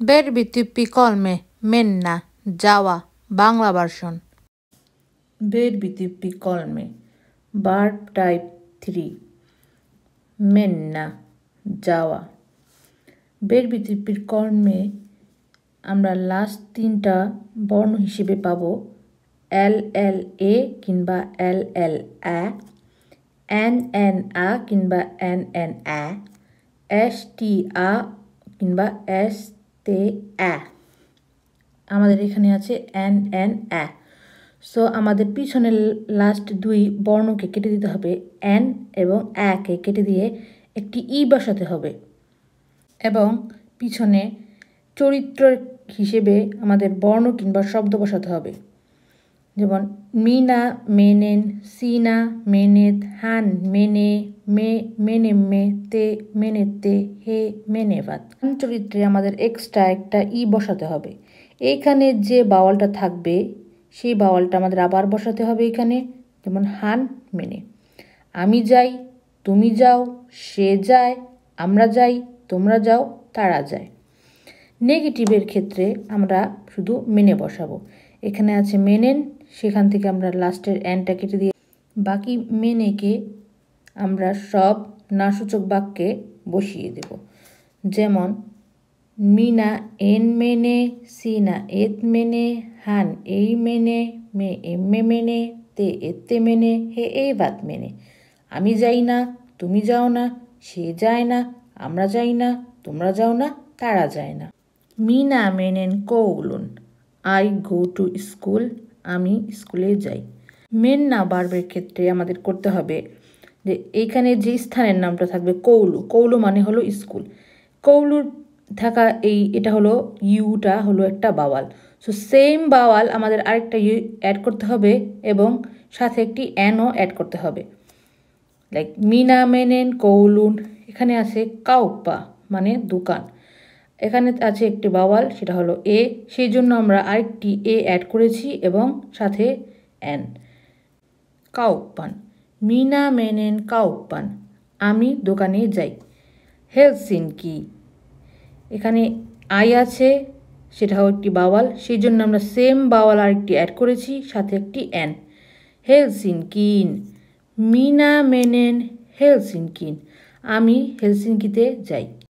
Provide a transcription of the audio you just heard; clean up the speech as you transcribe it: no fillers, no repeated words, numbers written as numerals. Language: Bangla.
Verbi tipi 3, menna, যাওয়া, Bangla version. Verbi tipi 3, verb type 3, menna, যাওয়া। Verbi tipi 3 আমরা লাস্ট তিনটা বর্ণ হিসেবে পাবো LLA কিংবা LLA, NNA কিংবা NNA, STA কিংবা STA। আমাদের এখানে আছে NNA। সো আমাদের পিছনের লাস্ট দুই বর্ণকে কেটে দিতে হবে, N এবং A কে কেটে দিয়ে একটি ই বসাতে হবে এবং পিছনে চরিত্র হিসেবে আমাদের বর্ণ কিংবা শব্দ বসাতে হবে। যেমন মিনা মেনেন, সিনা মেনেত, হান মেনে, মেনে মে, তে মেনেতে, হে মেনেভাত। চরিত্রে আমাদের এক্সট্রা একটা ই বসাতে হবে। এইখানে যে বাওয়ালটা থাকবে সেই বাওয়ালটা আমাদের আবার বসাতে হবে এখানে। যেমন হান মেনে, আমি যাই, তুমি যাও, সে যায়, আমরা যাই, তোমরা যাও, তারা যায়। নেগেটিভের ক্ষেত্রে আমরা শুধু মেনে বসাবো। এখানে আছে মেনেন, সেখান থেকে আমরা লাস্টের এনটা কেটে দিয়ে বাকি মেনেকে আমরা সব নাসূচক বাক্যে বসিয়ে দেব। যেমন মিনা এন মেনে, সিনা এত মেনে, হান এই মেনে, মে এমে মেনে, তে এতে মেনে, হে এই বাত মেনে। আমি যাই না, তুমি যাও না, সে যায় না, আমরা যাই না, তোমরা যাও না, তারা যায় না। মিনা মেনেন কোউলুন, আই গো টু স্কুল, আমি স্কুলে যাই। মেন্না ভার্বের ক্ষেত্রে আমাদের করতে হবে যে এইখানে যে স্থানের নামটা থাকবে কৌলু, কৌলু মানে হলো স্কুল। কৌলুর থাকা এটা হলো ইউটা হলো একটা বাওয়াল। সো সেম বাওয়াল আমাদের আরেকটা ইউ অ্যাড করতে হবে এবং সাথে একটি এনও অ্যাড করতে হবে। লাইক মিনা মেনেন কৌলুন, এখানে আছে কাউপা মানে দোকান, এখানে আছে একটি বাওয়াল সেটা হলো এ, সেই জন্য আমরা আরেকটি এ অ্যাড করেছি এবং সাথে এন। কাউপান, মিনা মেনেন কাউপান, আমি দোকানে যাই। হেলসিনকি, এখানে আই আছে সেটাও একটি বাওয়াল, সেই জন্য আমরা সেম বাওয়াল আরেকটি অ্যাড করেছি সাথে একটি এন। হেলসিনকিন, মিনা মেনেন হেলসিনকিন, আমি হেলসিনকিতে যাই।